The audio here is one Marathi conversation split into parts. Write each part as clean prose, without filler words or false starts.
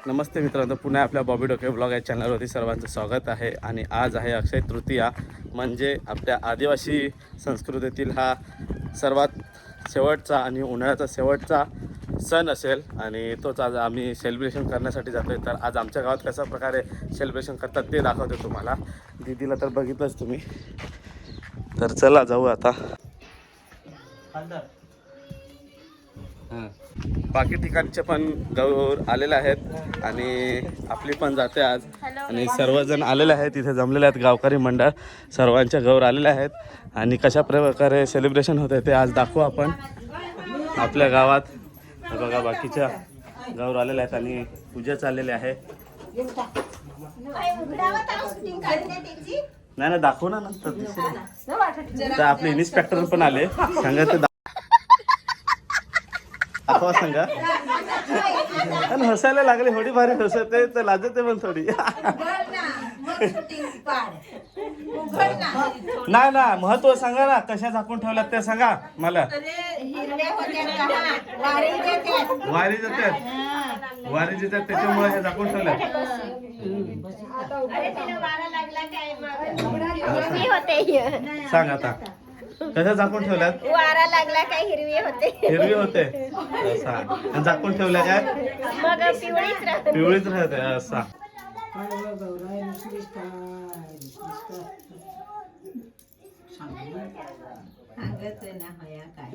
नमस्ते मित्रांनो, पुन्हा आपल्या बॉबी डोके ब्लॉग या चॅनलवरती सर्वांचं स्वागत आहे. आणि आज आहे अक्षय तृतीया, म्हणजे आपल्या आदिवासी संस्कृतीतील हा सर्वात शेवटचा आणि उन्हाळ्याचा शेवटचा सण असेल आणि तोच आज आम्ही सेलिब्रेशन करण्यासाठी जातो आहे. तर आज आमच्या गावात कशा प्रकारे सेलिब्रेशन करतात ते दाखवतो तुम्हाला. दीदीला तर बघितलंच तुम्ही, तर चला जाऊ आता. बाकी ठिकाणचे पण गौर आलेले आहेत आणि आपली पण जाते आज. आणि सर्वजण आलेले आहेत, तिथे जमलेले आहेत गावकरी मंडळ, सर्वांच्या गौर आलेले आहेत. आणि कशा प्रकारे सेलिब्रेशन होते ते आज दाखवू आपण आपल्या गावात. बघा बाकीच्या गौर आलेल्या आहेत आणि पूजा चाललेली आहे. नाही ना, दाखवू ना नंतर. तर आपले इन्स्पेक्टर पण आले, सांगा ते दाखवा, सांगा. आणि हसायला लागले, थोडी भारी हसते तर लाजते पण थोडी. नाही ना, महत्व सांगा ना, कशा झाकून ठेवल्यात ते सांगा मला. वारी जातात त्याच्यामुळे हे झाकून ठेवल्यात. सांग आता कशा झाकून ठेवल्यात. वारा लागला काय हिरवी होते आणि झाकून ठेवल्या काय मग पिवळीच राहते असा.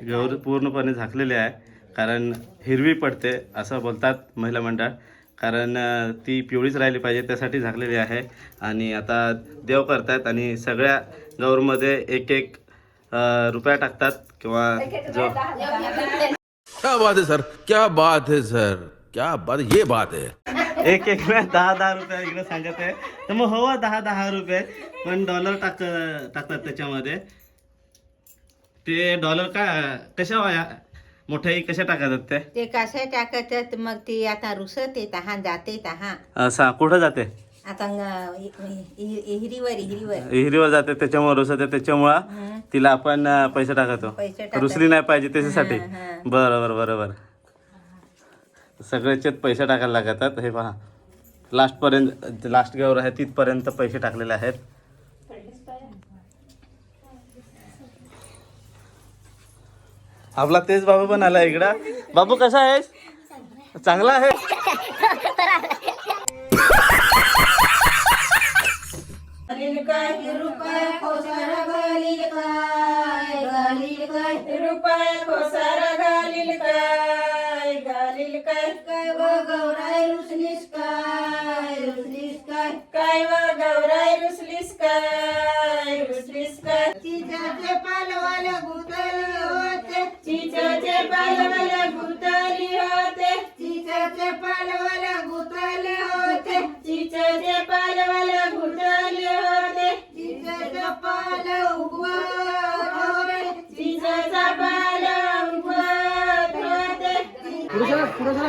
गौर पूर्णपणे झाकलेली आहे, कारण हिरवी पडते असं बोलतात महिला मंडळ, कारण ती पिवळीच राहिली पाहिजे त्यासाठी झाकलेली आहे. आणि आता देव करतात आणि सगळ्या गौरमध्ये एक एक रुपया टाकतात किंवा जो. क्या बात है सर, क्या बात है सर, क्या बात, ये बात है. एक एक वेळा 10-10 रुपये इकडे सांगत आहे. तर मग हवा 10-10 रुपये, पण डॉलर टाकतात त्याच्यामध्ये. ते डॉलर कशा वाया मोठ्याही कशा टाकतात ते कसे टाकतात. मग ती आता रुसत येत हा जाते हा असा. कुठं जाते आता हिरीवर जाते, त्याच्यामुळे रुसते, त्याच्यामुळं तिला आपण पैसे टाकतो. रुसली नाही पाहिजे त्याच्यासाठी. बरोबर बरोबर. सगळ्याच्यात पैसे टाकायला लागतात. हे पहा, लास्ट गौर आहे तिथपर्यंत पैसे टाकलेले आहेत. आपला तेच बाबू पण आला इकडं. बाबू कसा आहेस? चांगला आहे. काय व गौराई रुसलीस काय चिचाचे पालवाल गुतली होते, चिचाचे पालवाल गुतली होते, चिचाचे पालवाल गुतले होते, चिचाचे पालवाल गुतले होते, चिचाचा पाल उगवत होते, चिचाचा पाल उगवत होते.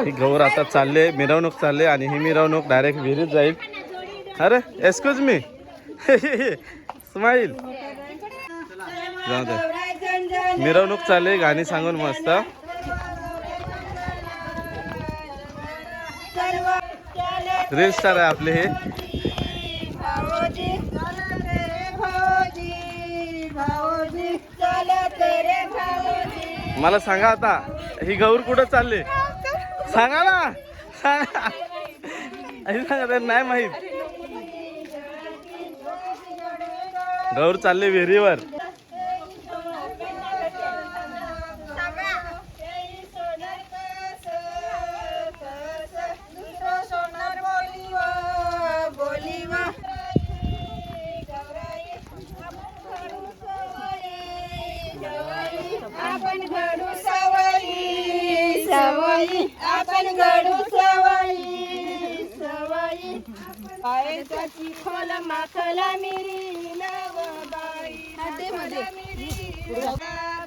ही गौर आता चालले, मिरवणूक चालले आणि ही मिरवणूक डायरेक्ट विहिरीत जाईल. अरे एक्सक्यूज मी, स्माईल. जाऊ दे, मिरवणूक चालली, गाणी सांगून मस्त. रील स्टार आहे आपले हे. मला सांगा आता, ही गौर कुठं चालली सांगा ना, सांगा. सांगा, नाही माहित. गौर चालले विहिरीवर. आपण घडू सवयी, आपण घडू सवयी, पायाचा चिखल माखला मिरी लव बाई,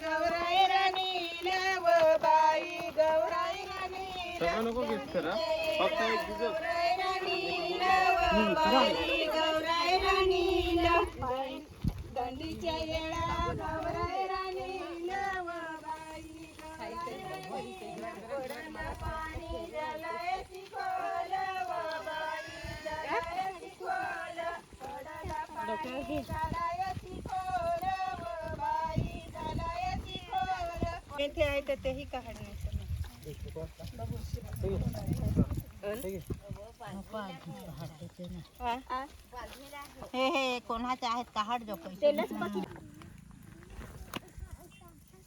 गौराई राणी लव बाई, गौराई राणी गौराई राणी लव बाई, दंडीच्या येळा गौराई राणी लव बाई. येथे आहे तर तेही काढण्याचं हे कोणाचे आहेत काढ जो पैसे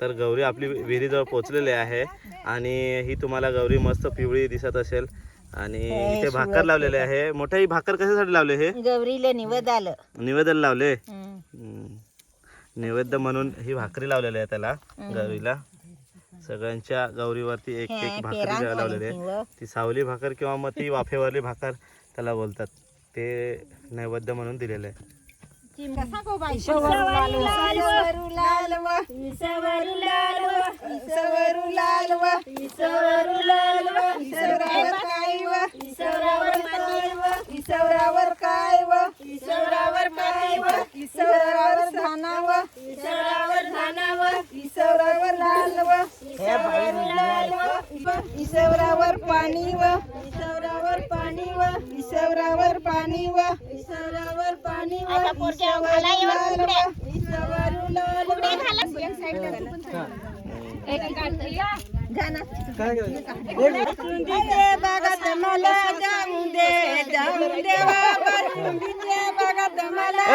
तर गौरी आपली विहिरीजवळ पोहोचलेली आहे आणि ही तुम्हाला गौरी मस्त पिवळी दिसत असेल आणि इथे भाकर लावलेले आहे. मोठा ही भाकर कशासाठी लावले हे? गौरीला निवद आलं. निवेदन लावले. नैवेद्य म्हणून ही भाकरी लावलेली आहे त्याला गौरीला. सगळ्यांच्या गौरीवरती एक एक भाकरी लावलेली आहे. ती सावली भाकर किंवा मग ती वाफेवरली भाकर त्याला बोलतात. ते नैवेद्य म्हणून दिलेलं आहे. इसवरावर पाणी व इसवरावर पाणी व इसवरावर पाणी व इसवरावर पाणी व बागात मला जाऊ दे बागात मला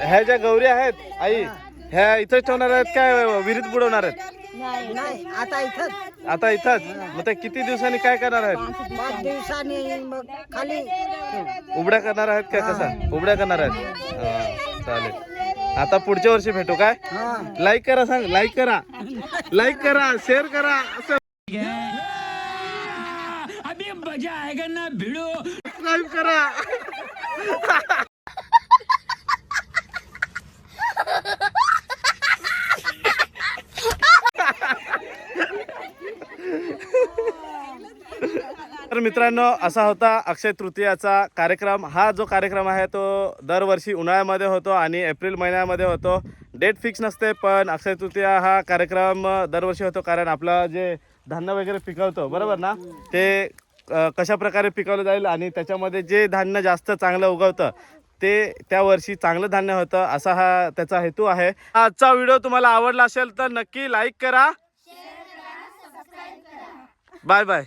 ह्या ज्या गौरी आहेत आई ह्या इथंच ठेवणार आहेत काय विहिरीत बुडवणार आहेत? नाही आता इथं आता इथंच. मग ते किती दिवसांनी काय करणार आहेत? 5 दिवसांनी मग खाली उबड्या करणार आहेत काय? कसा उबड्या करणार आहेत? चालेल. आता पुढच्या वर्षी भेटू काय? लाईक करा, सांग लाईक करा, लाईक करा, शेअर करा. असं अभी मजा आएगा ना भिड़ो. सबस्क्राईब करा. तर मित्रांनो असा होता अक्षय तृतीयाचा कार्यक्रम. हा जो कार्यक्रम आहे तो दरवर्षी उन्हाळ्यामध्ये होतो आणि एप्रिल महिन्यामध्ये होतो. डेट फिक्स नसते पण अक्षय तृतीया हा कार्यक्रम दरवर्षी होतो. कारण आपलं जे धान्य वगैरे पिकवतो बरोबर ना ते कशा प्रकारे पिकवलं जाईल आणि त्याच्यामध्ये जे धान्य जास्त चांगलं उगवतं ते त्या वर्षी चांगलं धान्य होतं असा हा त्याचा हेतू आहे. आजचा व्हिडिओ तुम्हाला आवडला असेल तर नक्की लाईक करा. Bye bye.